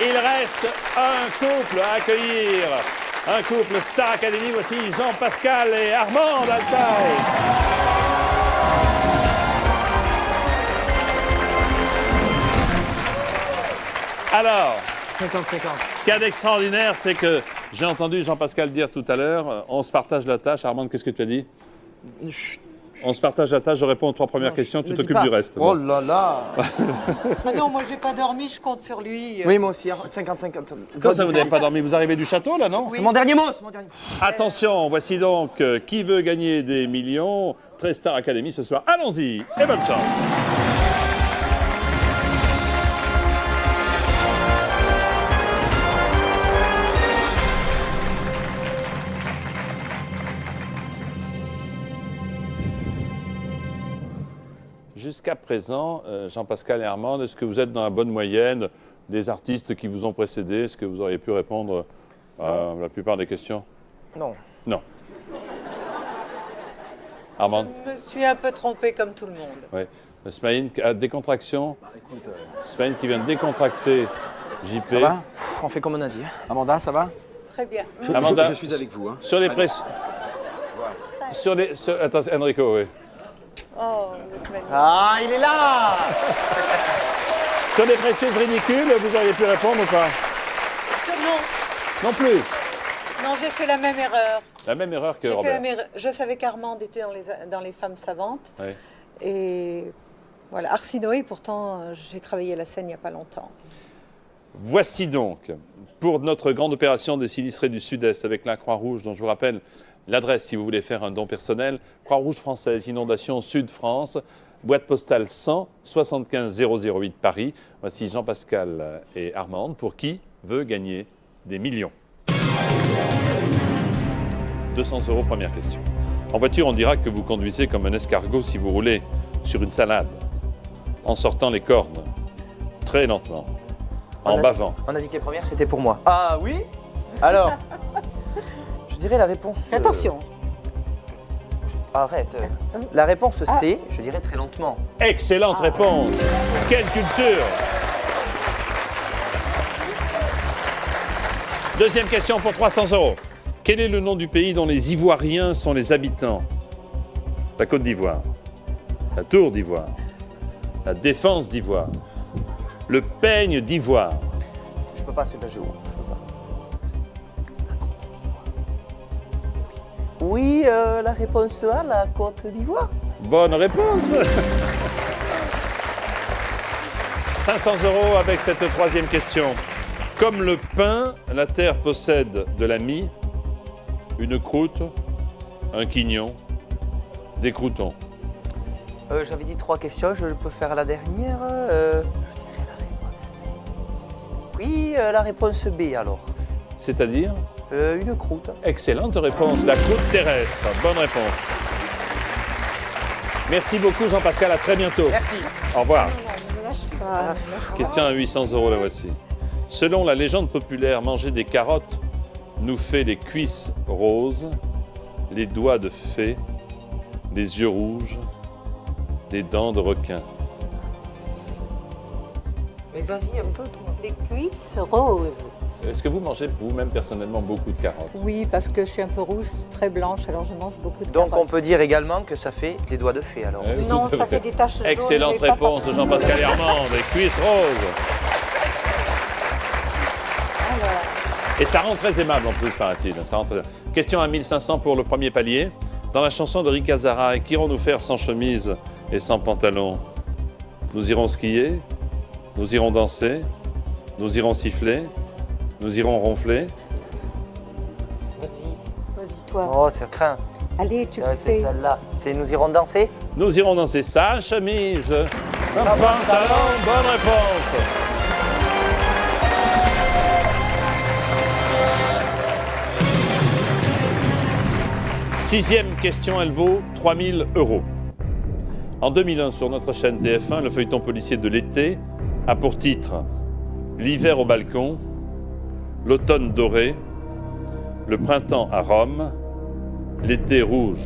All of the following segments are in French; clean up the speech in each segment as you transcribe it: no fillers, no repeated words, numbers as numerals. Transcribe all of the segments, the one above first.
Il reste un couple à accueillir. Un couple Star Academy. Voici Jean-Pascal et Armande Altaï. Alors, 50-50. ce qu'il y a d'extraordinaire, c'est que j'ai entendu Jean-Pascal dire tout à l'heure, on se partage la tâche. Armande, qu'est-ce que tu as dit? Chut. On se partage la tâche, je réponds aux 3 premières questions, tu t'occupes du reste. Oh là là. Ah non, moi j'ai pas dormi, je compte sur lui. Oui, moi aussi, 50-50. Comment ça, vous n'avez pas dormi? Vous arrivez du château, là, non? C'est mon dernier mot, c'est mon dernier mot. Attention, voici donc qui veut gagner des millions. Très Star Academy ce soir. Allons-y et bonne chance. Jusqu'à présent, Jean-Pascal et Armande, est-ce que vous êtes dans la bonne moyenne des artistes qui vous ont précédé? Est-ce que vous auriez pu répondre à la plupart des questions? Non. Non. Armande? Je me suis un peu trompée comme tout le monde. Oui. Smaïn a décontraction. Smaïn qui vient de décontracter JP. Ça va? On fait comme on a dit. Amanda, ça va? Très bien. Amanda, Je suis avec vous. Hein. sur les pressions. Attends, Enrico, oui. Oh, vous êtes magnifique. Ah, il est là! Sur les précieuses ridicules, vous auriez pu répondre ou pas? Non, Non plus. non, j'ai fait la même erreur. La même erreur que J'ai fait Robert. la même erreur. Je savais qu'Armande était dans les femmes savantes. Oui. Et voilà, Arsinoé, pourtant, j'ai travaillé à la scène il n'y a pas longtemps. Voici donc, pour notre grande opération des sinistrés du Sud-Est avec la Croix-Rouge, dont je vous rappelle l'adresse si vous voulez faire un don personnel, Croix-Rouge française, Inondation Sud-France, boîte postale 100 75 008 Paris. Voici Jean-Pascal et Armande, pour qui veut gagner des millions. 200 €, première question. En voiture, on dira que vous conduisez comme un escargot si vous roulez sur une salade, en sortant les cornes, très lentement, en bavant. On a dit que les premières, c'était pour moi. Ah oui? Alors, je dirais la réponse... Fais attention. Arrête. La réponse C, je dirais très lentement. Excellente réponse. Quelle culture. Deuxième question pour 300 €. Quel est le nom du pays dont les Ivoiriens sont les habitants? La Côte d'Ivoire, la Tour d'Ivoire, la Défense d'Ivoire, le Peigne d'Ivoire. Je peux pas, c'est de la géo. Je peux pas. Oui, la réponse A, la Côte d'Ivoire. Bonne réponse. 500 € avec cette troisième question. Comme le pain, la terre possède de la mie, une croûte, un quignon, des croûtons. J'avais dit 3 questions, je peux faire la dernière. Je dirais la réponse B. Oui, la réponse B alors. C'est-à-dire? Une croûte. Excellente réponse. La croûte terrestre. Bonne réponse. Merci beaucoup Jean-Pascal. À très bientôt. Merci. Au revoir. Ne me lâche pas. Ne me lâche pas. Question à 800 €, la voici. Selon la légende populaire, manger des carottes nous fait les cuisses roses, les doigts de fée, les yeux rouges, des dents de requin. Mais vas-y un peu, toi. Les cuisses roses. Est-ce que vous mangez vous-même personnellement beaucoup de carottes? Oui, parce que je suis un peu rousse, très blanche, alors je mange beaucoup de Donc carottes. on peut dire également que ça fait des doigts de fée alors. Oui, Non, tout à ça fait. fait des taches jaunes. Excellente mais pas réponse de partout. Jean-Pascal et Armande. Les cuisses roses. Alors, Et ça rend très aimable en plus, paraît-il. Ça rend très... Question à 1500 pour le premier palier. Dans la chanson de Rika Zara, qu'irons-nous faire sans chemise et sans pantalon? Nous irons skier, nous irons danser, nous irons siffler, nous irons ronfler. Vas-y. vas-y, toi. Oh, c'est craint. Allez, tu le C'est sais. celle-là. C'est nous irons danser. Nous irons danser sa chemise, un pantalon. Bonne réponse. Sixième question, elle vaut 3000 €. En 2001, sur notre chaîne TF1, le feuilleton policier de l'été a pour titre « L'hiver au balcon, l'automne doré, le printemps à Rome, l'été rouge ».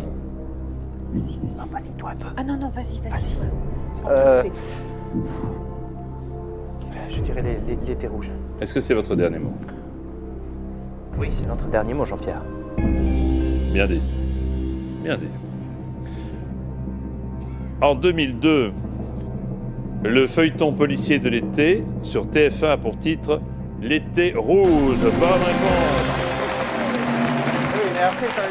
Vas-y, toi un peu. Ah non, non, vas-y, vas-y. On Euh, te sait. Je dirais l'été rouge. Est-ce que c'est votre dernier mot? Oui, c'est notre dernier mot, Jean-Pierre. Bien dit. Bien dit. En 2002, le feuilleton policier de l'été sur TF1 a pour titre L'été rouge. Bonne réponse. Oui, mais après, ça...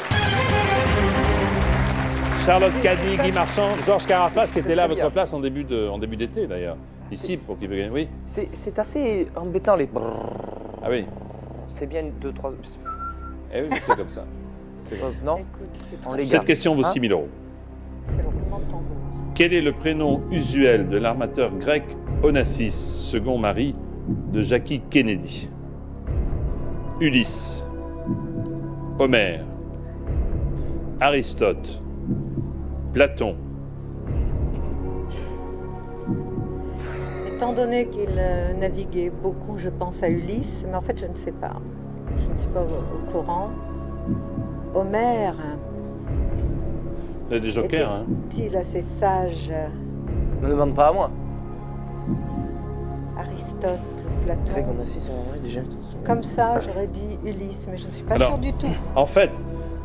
Charlotte Caddy, Guy Marchand, Georges Carapace qui était là à votre place en début d'été d'ailleurs. Ici pour qui veut gagner. Oui. C'est assez embêtant les... Ah oui. C'est bien 2, 3... Eh oui, mais c'est comme ça. Non. Écoute, c'est On très... les Cette garde. question vaut Hein 6 000 euros. C'est le roulement de tambour. Quel est le prénom usuel de l'armateur grec Onassis, second mari de Jackie Kennedy? Ulysse, Homère, Aristote, Platon. Étant donné qu'il naviguait beaucoup, je pense à Ulysse, mais en fait, je ne sais pas. Je ne suis pas au courant. Homère Vous avez des jokers, hein? était-il assez sage? Ne demande pas à moi. Aristote, C'est vrai Platon. qu'on a 6 déjà. Comme ça, j'aurais dit Ulysse, mais je ne suis pas Alors, sûre du tout. En fait,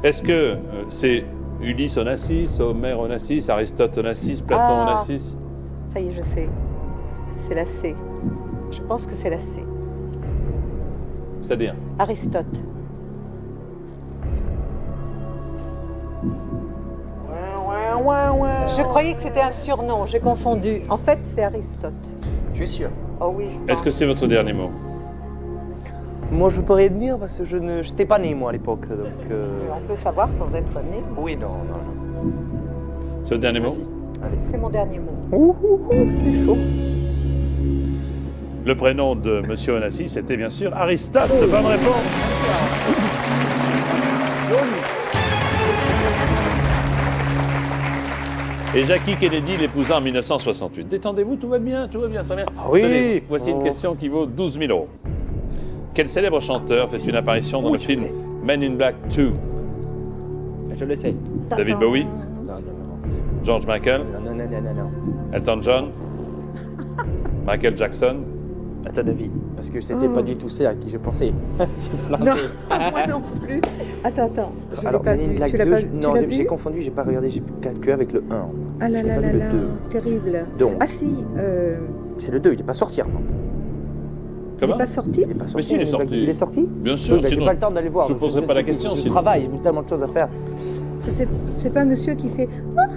est-ce que c'est Ulysse Onassis, Homère Onassis, Aristote Onassis, Platon Ah. Onassis? Ça y est, je sais. C'est la C. Je pense que c'est la C. C'est-à-dire? Aristote. Je croyais que c'était un surnom, j'ai confondu. En fait, c'est Aristote. Tu es sûr? Oh oui, je pense. Est-ce que c'est votre dernier mot? Moi, je peux rien dire parce que je n'étais pas né, moi, à l'époque. Donc, On peut savoir sans être né. Oui, non. C'est votre dernier mot? Allez. C'est mon dernier mot. C'est chaud. Le prénom de Monsieur Onassis, c'était bien sûr Aristote. Bonne réponse. Et Jackie Kennedy l'épousa en 1968. Détendez-vous, tout va bien, très bien. oui. Tenez, voici une Oh. question qui vaut 12 000 euros. Quel célèbre chanteur fait une apparition dans le je film sais. Men in Black 2? Je le sais. David Bowie, Non. George Michael, Non. Elton John, Michael Jackson. À ton avis. Parce que c'était pas du tout ça à qui je pensais. Je suis planté. Non, moi non plus. Attends, je l'ai pas Men in vu. Black Tu l'as 2, pas je- tu non, l'as j'ai vu? confondu, j'ai pas regardé, j'ai que avec le 1. Ah là J'ai là pas là vu là, le 2. terrible. Donc. Ah si, C'est le 2, il est pas sorti. Armand. il Comment? n'est pas sorti. Il est pas sorti. Mais si, il est Men in Black sorti. 2. Il est sorti? Bien sûr, Oui, bah, j'ai sinon pas le temps d'aller voir. je ne poserai pas la question. Je sinon. travaille, j'ai tellement de choses à faire. Ça, c'est pas monsieur qui fait. Ah,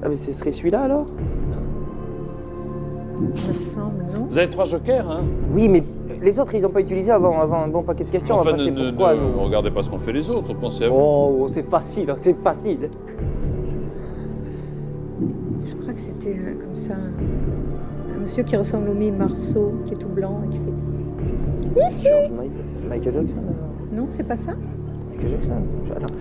mais ce serait celui-là alors? Il me semble, non? Vous avez 3 jokers, hein? Oui, mais les autres, ils n'ont pas utilisé avant un bon paquet de questions. Enfin, on va passer ne pourquoi nous... regardez pas ce qu'ont fait les autres, pensez à vous. Oh, c'est facile, c'est facile. Je crois que c'était comme ça. Un monsieur qui ressemble au mime Marceau, qui est tout blanc et qui fait. Michael Jackson Non, c'est pas ça? Michael Jackson. Attends.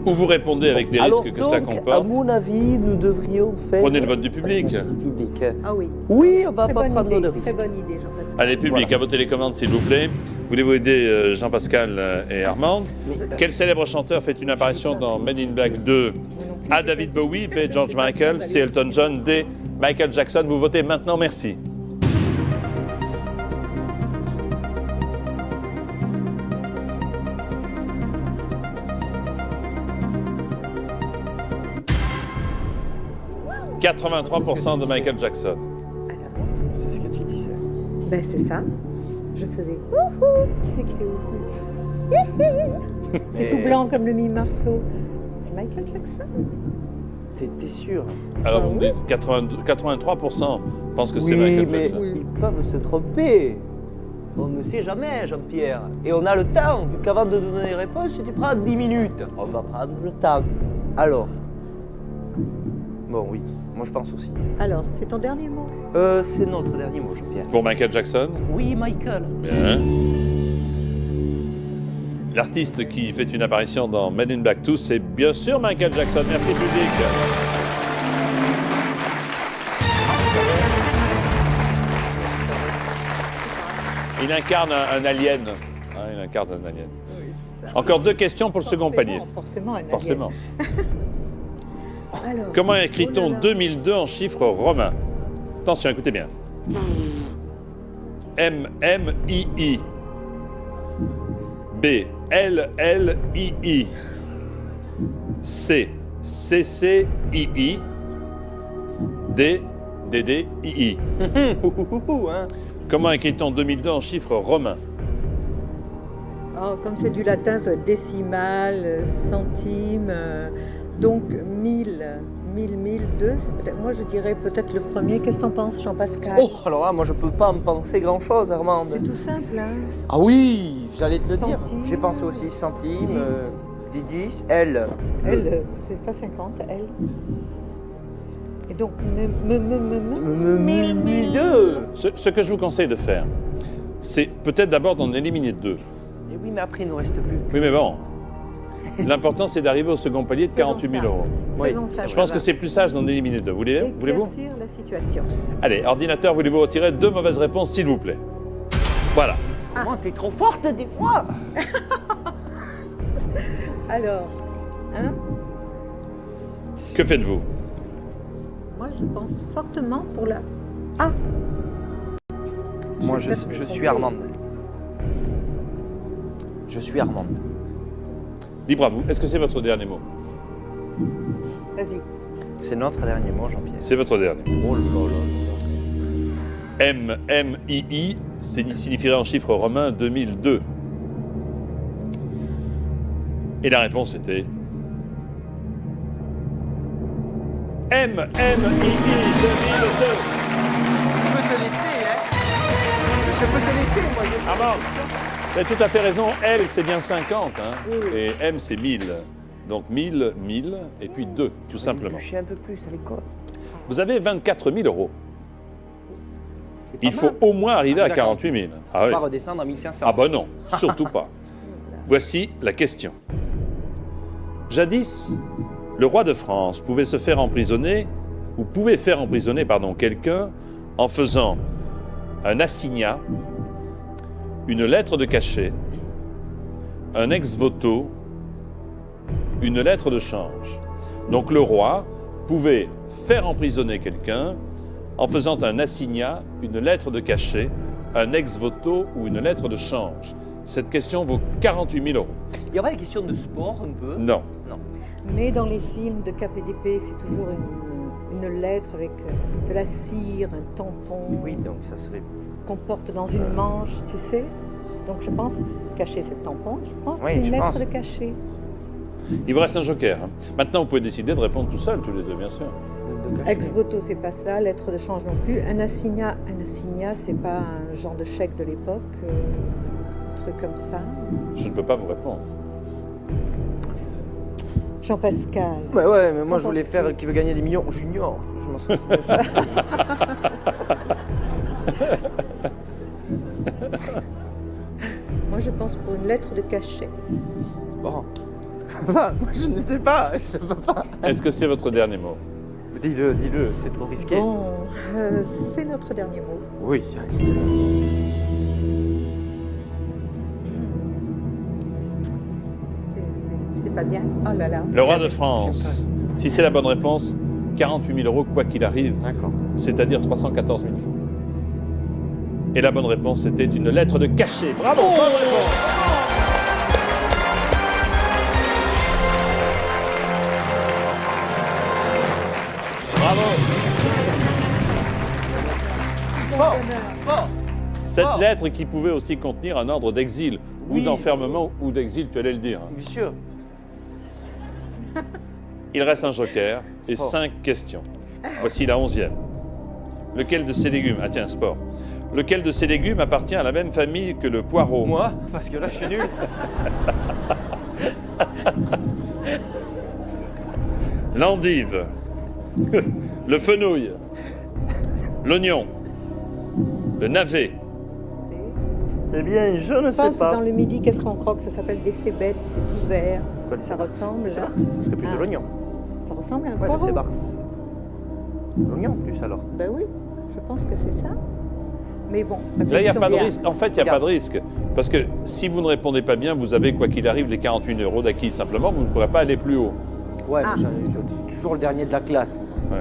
Ou vous répondez avec les Alors, risques que cela donc, à comporte. mon avis, nous devrions faire... Prenez le vote du public. Le public. Ah oui. Oui, on va Très pas bonne prendre idée. de Très risques. bonne idée, Jean-Pascal. Allez, public, Voilà. à vos télécommandes, s'il vous plaît. Voulez-vous aider Jean-Pascal et Armand? Mais, Quel célèbre chanteur fait une apparition dans Men in Black 2? Moi non plus, A. j'ai David pas- Bowie, B. George Michael, C. Elton John, D. Michael Jackson. Vous votez maintenant, merci. « 83% de Michael Jackson. Alors, C'est ce que tu disais. ben c'est ça. Je faisais. Wouhou. Qui c'est qui fait wouhou? Qui est tout blanc comme le mime Marceau. C'est Michael Jackson. T'es sûr? Alors, Ah vous me oui. dites 83% pensent que c'est Oui, Michael mais Jackson. ils peuvent se tromper. On ne sait jamais, Jean-Pierre. Et on a le temps, vu qu'avant de donner les réponses, tu prends 10 minutes. On va prendre le temps. Alors. Bon, oui, moi je pense aussi. Alors, c'est ton dernier mot? C'est notre dernier mot, Jean-Pierre. Pour Michael Jackson, Oui, Michael. bien. L'artiste qui fait une apparition dans Men in Black 2, c'est bien sûr Michael Jackson. Merci, public. Il incarne un alien. Hein, il incarne un alien. Encore 2 questions pour le second palier. Forcément, un alien. Forcément. Alors, Comment écrit-on oh là là. 2002 en chiffres romains? Attention, écoutez bien. MMII. B. LLII. C. CCII. D. DDII. Hein. Comment écrit-on 2002 en chiffres romains? Oh, comme c'est du latin, ça doit être décimal, centime, donc 1000, 1002, c'est peut-être. Moi, je dirais peut-être le premier. Qu'est-ce que t'en penses, Jean-Pascal? Oh, alors là, moi je peux pas en penser grand-chose, Armande. C'est tout simple, hein? Ah oui, j'allais te le dire. Centime. J'ai pensé aussi centimes, 10. 10, L. Elle, c'est pas 50, elle. Et donc, 1002. Ce que je vous conseille de faire, c'est peut-être d'abord d'en éliminer 2. Et oui, mais après il ne reste plus. Oui, mais bon. L'important, c'est d'arriver au second palier de 48 000 euros. Faisons ça. Je pense que c'est plus sage d'en éliminer 2. Voulez-vous? Éclaircir la situation. Allez, ordinateur, voulez-vous retirer 2 mauvaises réponses, s'il vous plaît? Voilà. Comment t'es trop forte des fois? Alors, hein? Que faites-vous? Moi, je pense fortement pour la A. Moi Je vais je peut-être me suis tromper. Armande. Je suis Armande. Libre à vous. Est-ce que c'est votre dernier mot? Vas-y. C'est notre dernier mot, Jean-Pierre. C'est votre dernier mot. Oh là là. MMII signifierait en chiffres romains 2002. Et la réponse était MMII 2002. Je peux te laisser, hein? Je peux te laisser, moi. Armand, tu as tout à fait raison. L, c'est bien 50. Hein, Oui. et M, c'est 1000. Donc 1000, 1000, et puis 2, tout simplement. Je suis un peu plus à l'école. Vous avez 24 000 euros. C'est pas Il faut mal. au moins arriver à d'accord. 48 000. Ah On oui. va redescendre à 1500. Ah bah non, surtout pas. Voici la question. Jadis, le roi de France pouvait se faire emprisonner, ou pouvait faire emprisonner, pardon, quelqu'un en faisant un assignat, une lettre de cachet, un ex-voto, une lettre de change. Donc le roi pouvait faire emprisonner quelqu'un en faisant un assignat, une lettre de cachet, un ex-voto ou une lettre de change. Cette question vaut 48 000 euros. Il y a pas des questions de sport un peu? Non. Non. Mais dans les films de KPDP, c'est toujours une lettre avec de la cire, un tampon Oui, donc ça serait. qu'on porte dans une manche, tu sais. Donc je pense, cacher ce tampon, je pense que Oui, c'est une je lettre pense. de cachet. Il vous reste un joker. Hein. Maintenant, vous pouvez décider de répondre tout seul, tous les deux, bien sûr. de cachet. Ex voto, c'est pas ça. Lettre de change non plus. Un assignat, c'est pas un genre de chèque de l'époque, un truc comme ça. Je ne peux pas vous répondre. Jean-Pascal. Ouais, mais moi Qu'en je voulais penses-tu? faire qui veut gagner des millions. Junior. Je m'en souviens. Moi, je pense pour une lettre de cachet. Bon. Moi je ne sais pas. Je peux pas. Est-ce que c'est votre dernier mot? Dis-le, c'est trop risqué. Bon, c'est notre dernier mot. Oui. C'est pas bien. Oh là là. Le roi de France. Si c'est la bonne réponse, 48 000 euros, quoi qu'il arrive, D'accord. c'est-à-dire 314 000 francs. Et la bonne réponse, c'était une lettre de cachet. Bravo, bonne réponse. Bravo. Sport. Cette Oh. lettre qui pouvait aussi contenir un ordre d'exil, ou Oui. d'enfermement, ou d'exil, tu allais le dire. Bien sûr. Il reste un joker et Sport. 5 questions. Voici la 11e. Lequel de ces légumes... Ah tiens, sport. Lequel de ces légumes appartient à la même famille que le poireau? Moi, parce que là je suis nul. L'endive, le fenouil, l'oignon, le navet. C'est- Eh bien, je ne Je pense que dans le midi, qu'est-ce qu'on croque? Ça s'appelle des cébettes, c'est tout vert. Quoi, les Ça cébarses? ressemble. C'est barse, ça serait plus Ah. de l'oignon. Ça ressemble à un Ouais, le poireau. sébarse. L'oignon plus alors. Ben oui, je pense que c'est ça. Mais bon, Là, il n'y a réfléchissons pas de bien. risque. En fait, il n'y a pas de risque. Parce que si vous ne répondez pas bien, vous avez, quoi qu'il arrive, les 48 euros d'acquis. Simplement, vous ne pourrez pas aller plus haut. Ouais, Ah. mais j'ai toujours le dernier de la classe. Ouais.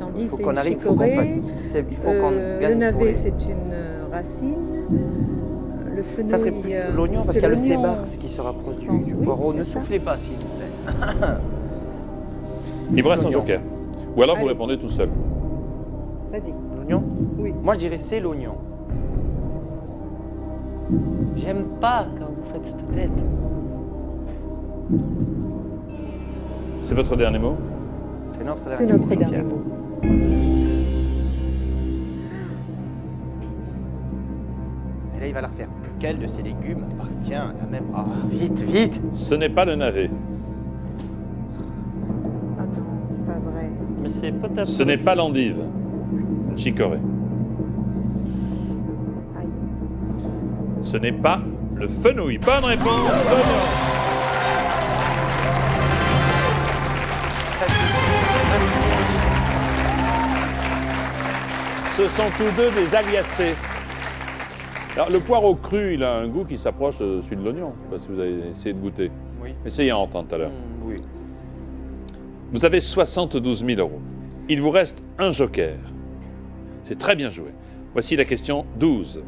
On dit Il faut c'est qu'on une arrive, il faut qu'on chicorée. fasse. Il faut qu'on gagne Le pour navet, les- c'est une racine. Le fenouil. Ça serait plus l'oignon parce c'est qu'il y a le l'oignon. sébar qui se rapproche Je pense, du oui, poireau. c'est Ne ça. soufflez pas, s'il vous plaît. Il vous reste un L'oignon. joker. Ou alors vous Allez. répondez tout seul. Vas-y. L'oignon? Oui. Moi, je dirais c'est l'oignon. J'aime pas quand vous faites cette tête. C'est votre dernier mot? C'est notre dernier C'est notre mot, dernier Jean-Pierre. mot. Et là, il va la refaire. Lequel de ces légumes appartient à la même... Ah, vite, vite! Ce n'est pas le navet. Ah non, c'est pas vrai. Mais c'est peut-être... Ce n'est pas l'endive. Chicorée. Aïe. Ce n'est pas le fenouil. Bonne réponse d'Oignon. Ce sont tous deux des aliacées. Alors, le poireau cru, il a un goût qui s'approche de celui de l'oignon. Je sais pas si vous avez essayé de goûter. Oui. Essayez à entendre tout à l'heure. Oui. Vous avez 72 000 euros. Il vous reste un joker. C'est très bien joué. Voici la question 12.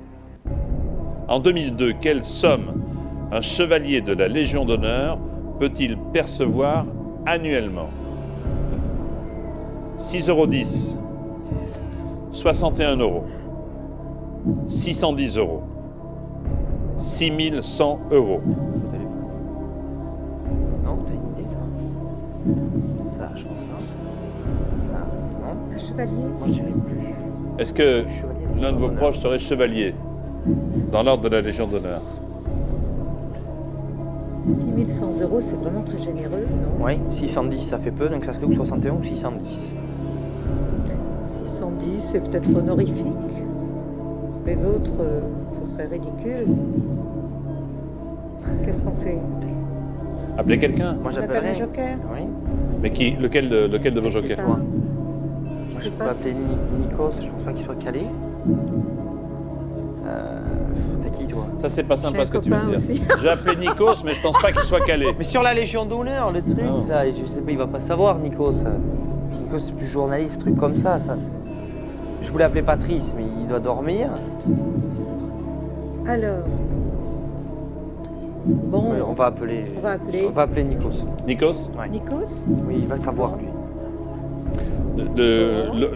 En 2002, quelle somme un chevalier de la Légion d'honneur peut-il percevoir annuellement? 6,10 €, 61 €, 610 €, 6 100 €. Non, t'as une idée, toi? Ça, je pense pas. Ça, non? Un chevalier. Moi, je dirais plus. Est-ce que Chevalier l'un de vos d'honneur. proches serait chevalier dans l'ordre de la Légion d'honneur? 6100 €, c'est vraiment très généreux, non? Oui, 610, ça fait peu, donc ça serait ou 61 ou 610. 610, c'est peut-être honorifique. Les autres, ça serait ridicule. Qu'est-ce qu'on fait? Appelez quelqu'un. Moi, On appelle j'appellerais... un joker? Oui. Mais qui, lequel de vos Je sais jokers? pas. Toi. Je Moi, sais je peux pas appeler Nikos, je pense pas qu'il soit calé. T'as qui, toi? Ça, c'est pas J'ai sympa un ce que tu veux copain dire. aussi. Je vais appeler Nikos, mais je pense pas qu'il soit calé. Mais sur la Légion d'honneur, le truc, Non. là, je sais pas, il va pas savoir, Nikos. Nikos, c'est plus journaliste, truc comme ça. Je voulais appeler Patrice, mais il doit dormir. Alors. Bon, Ouais, on va appeler... on va appeler On va appeler Nikos. Nikos, Ouais. Nikos. Oui, il va savoir, lui.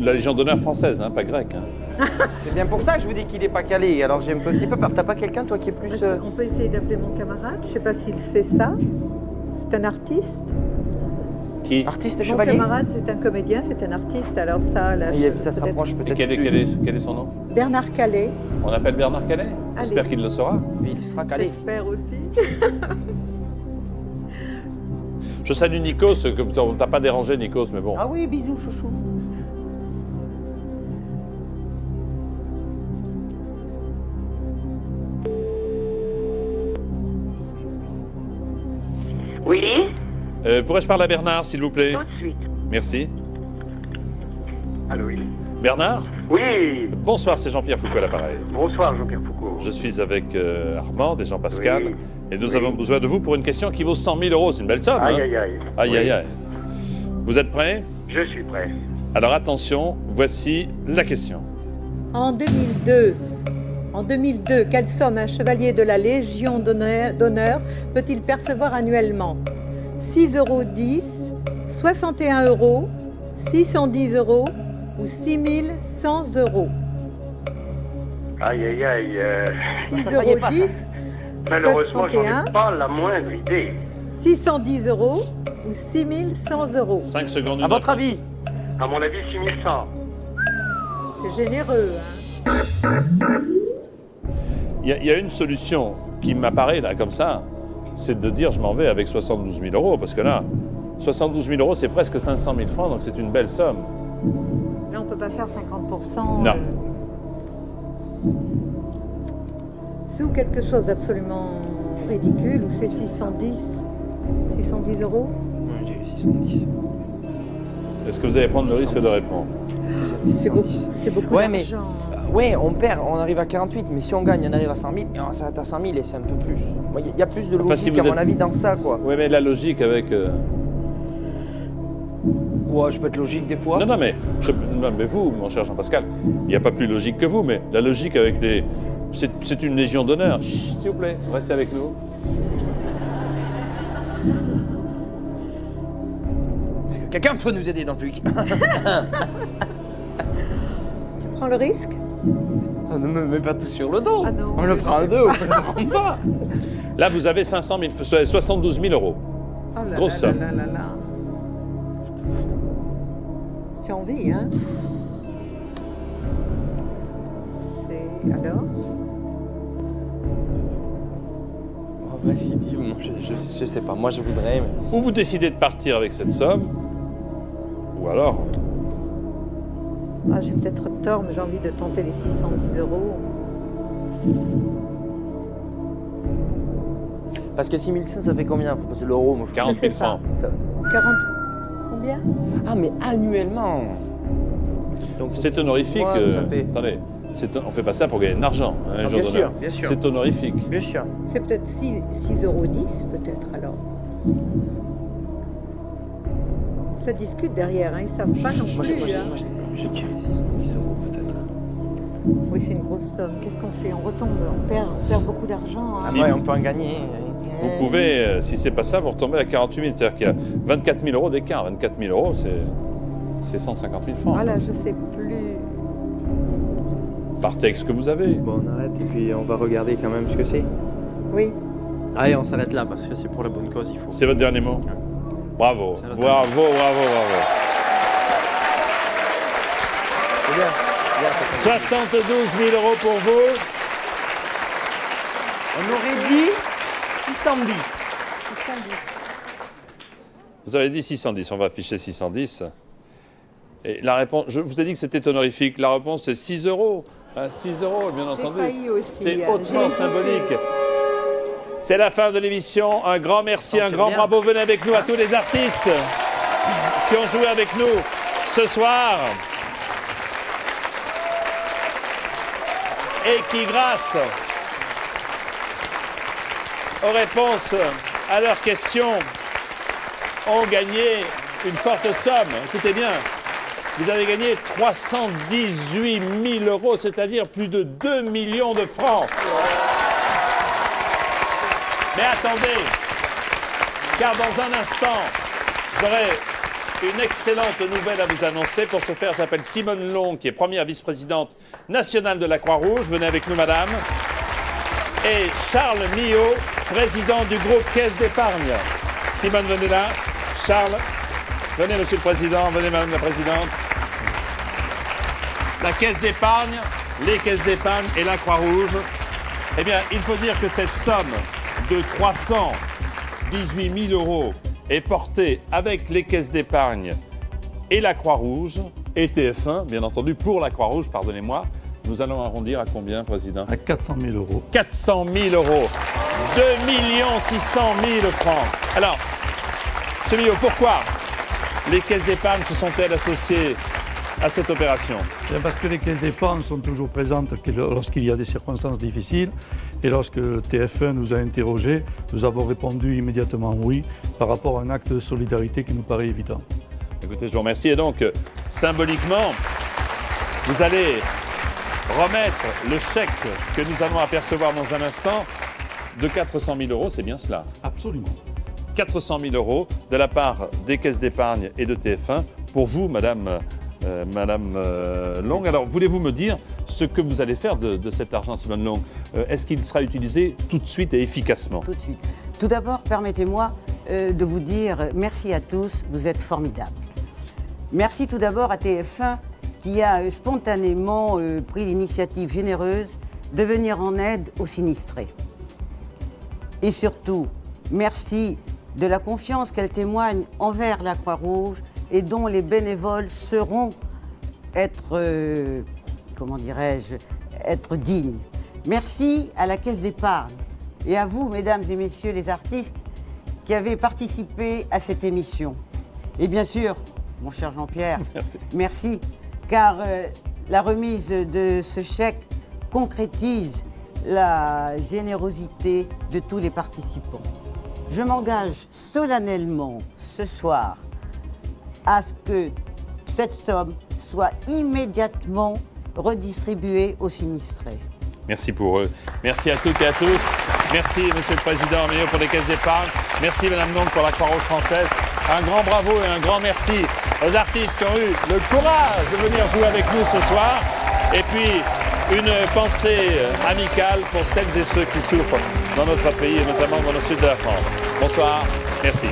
la Légion d'honneur française, hein, pas grecque. Hein. C'est bien pour ça que je vous dis qu'il est pas calé. Alors j'ai un petit peu peur. T'as pas quelqu'un, toi, qui est plus... On peut essayer d'appeler mon camarade. Je sais pas s'il sait ça. C'est un artiste. Qui? Artiste Mon chevalier? camarade, c'est un comédien, c'est un artiste. Alors ça, là, Ça se rapproche Et peut-être quel plus. est son nom? Bernard Calais. On appelle Bernard Canet? Allez. J'espère qu'il le saura. Mais il sera calé. J'espère aussi. Je salue Nikos, comme t'as pas dérangé Nikos, mais bon. Ah oui, bisous, chouchou. Oui, Pourrais-je parler à Bernard, s'il vous plaît? tout de suite. Merci. Allô, oui. Bernard? Oui, Bonsoir, c'est Jean-Pierre Foucault à l'appareil. bonsoir Jean-Pierre Foucault. Je suis avec Armand et Jean-Pascal. Oui. Et nous Oui. avons besoin de vous pour une question qui vaut 100 000 €. C'est une belle somme. Aïe, hein? aïe, aïe. Aïe, Oui, aïe, aïe. Vous êtes prêts? Je suis prêt. Alors attention, voici la question. En 2002, quelle somme un chevalier de la Légion d'honneur peut-il percevoir annuellement? 6,10 €, 61 €, 610 € ou 6100 €? Aïe, aïe, aïe. 6,10 €, Malheureusement, j'en 61, ai pas la moindre idée. 610 € ou 6100 €? 5 secondes. À votre avis? À mon avis, 6100. C'est généreux, hein? Il y a une solution qui m'apparaît là comme ça, c'est de dire je m'en vais avec 72 000 €, parce que là, 72 000 € c'est presque 500 000 francs, donc c'est une belle somme. Là, on ne peut pas faire 50%. Non. C'est ou quelque chose d'absolument ridicule, ou c'est 610 €? Oui, j'ai 610. Est-ce que vous allez prendre le risque de répondre? C'est beaucoup Ouais, mais- d'argent. Ouais, on perd, on arrive à 48, mais si on gagne, on arrive à 100 000, et on s'arrête à 100 000 et c'est un peu plus. Il y a plus de Enfin, logique, si vous à mon êtes- avis, dans ça, quoi. Oui, mais la logique avec... Pourquoi? Je peux être logique des fois? Non, mais vous, mon cher Jean-Pascal, il n'y a pas plus logique que vous, mais la logique avec les... C'est une légion d'honneur. Chut, s'il vous plaît, restez avec nous. Est-ce que quelqu'un peut nous aider dans le public? Tu prends le risque? On ne me met pas tout sur le dos. Ah non. On le prend à deux, on ne le prend pas. Là, vous avez 72 000 euros. Oh là Grosse là somme. là là là. Tu as envie, hein? C'est... Alors? Oh, vas-y, dis-moi, je sais pas, moi je voudrais, mais... Ou vous décidez de partir avec cette somme, ou alors... Ah, j'ai peut-être tort, mais j'ai envie de tenter les 610 euros. Parce que 6500, ça fait combien? Faut passer l'euro, moi je 40 000 sais pas. francs. Ça... 40... Combien? Ah, mais annuellement. Donc, C'est honorifique. Ouais, ça fait... Attendez, on fait pas ça pour gagner de l'argent. Hein, Ah, jour bien sûr, d'honneur. bien sûr. C'est honorifique. Bien sûr. C'est peut-être 6,10 euros peut-être alors. Ça discute derrière, hein. Ils savent pas non plus. Hein. Je dirais 10 euros peut-être. Oui, c'est une grosse somme. Qu'est-ce qu'on fait? On retombe, on perd beaucoup d'argent. Hein. Si. Ouais, on peut en gagner. Vous pouvez, si c'est pas ça, vous retombez à 48 000. C'est-à-dire qu'il y a 24 000 euros d'écart. 24 000 euros, c'est 150 000 francs. Voilà, je sais plus. Partez avec ce que vous avez. Bon, on arrête et puis on va regarder quand même ce que c'est. Oui. Allez, on s'arrête là parce que c'est pour la bonne cause, il faut. C'est votre dernier mot? Bravo. C'est notre Bravo, bravo, bravo. C'est bien. 72 000 euros pour vous. On aurait dit 610. 610. Vous avez dit 610. On va afficher 610. Et la réponse, je vous ai dit que c'était honorifique. La réponse, c'est 6 euros. 6 euros, bien entendu. failli aussi, C'est hein. hautement J'ai symbolique. C'est la fin de l'émission. Un grand merci, un c'est grand bien. bravo. Venez avec nous à tous les artistes qui ont joué avec nous ce soir. Et qui, grâce aux réponses à leurs questions, ont gagné une forte somme. Écoutez bien, vous avez gagné 318 000 euros, c'est-à-dire plus de 2 millions de francs. Mais attendez, car dans un instant, j'aurai une excellente nouvelle à vous annoncer. Pour ce faire, j'appelle Simone Long, qui est première vice-présidente nationale de la Croix-Rouge. Venez avec nous, madame. Et Charles Millot, président du groupe Caisse d'épargne. Simone, venez là. Charles, venez, monsieur le président. Venez, madame la présidente. La Caisse d'épargne, les caisses d'épargne et la Croix-Rouge. Eh bien, il faut dire que cette somme de 318 000 euros est portée avec les caisses d'épargne et la Croix-Rouge et TF1, bien entendu, pour la Croix-Rouge, pardonnez-moi. Nous allons arrondir à combien, Président? À 400 000 euros. 400 000 euros. 2 600 000 francs. Alors, M. Millot, pourquoi les caisses d'épargne se sont-elles associées à cette opération? Bien, parce que les caisses d'épargne sont toujours présentes lorsqu'il y a des circonstances difficiles. Et lorsque TF1 nous a interrogés, nous avons répondu immédiatement oui par rapport à un acte de solidarité qui nous paraît évident. Écoutez, je vous remercie. Et donc, symboliquement, vous allez remettre le chèque que nous allons apercevoir dans un instant de 400 000 euros, c'est bien cela? Absolument. 400 000 euros de la part des caisses d'épargne et de TF1 pour vous, Madame Long. Alors, voulez-vous me dire ce que vous allez faire de cet argent, Simone Long? Est-ce qu'il sera utilisé tout de suite et efficacement? Tout de suite. Tout d'abord, permettez-moi de vous dire merci à tous, vous êtes formidables. Merci tout d'abord à TF1 qui a spontanément pris l'initiative généreuse de venir en aide aux sinistrés. Et surtout, merci de la confiance qu'elle témoigne envers la Croix-Rouge et dont les bénévoles sauront être dignes. Merci à la Caisse d'épargne et à vous, mesdames et messieurs les artistes, qui avez participé à cette émission. Et bien sûr, mon cher Jean-Pierre, merci, car la remise de ce chèque concrétise la générosité de tous les participants. Je m'engage solennellement ce soir à ce que cette somme soit immédiatement redistribuée aux sinistrés. Merci pour eux. Merci à toutes et à tous. Merci, Monsieur le Président Meillot, pour les caisses d'épargne. Merci, Madame Nonc, pour la Croix-Rouge française. Un grand bravo et un grand merci aux artistes qui ont eu le courage de venir jouer avec nous ce soir. Et puis, une pensée amicale pour celles et ceux qui souffrent dans notre pays et notamment dans le sud de la France. Bonsoir. Merci.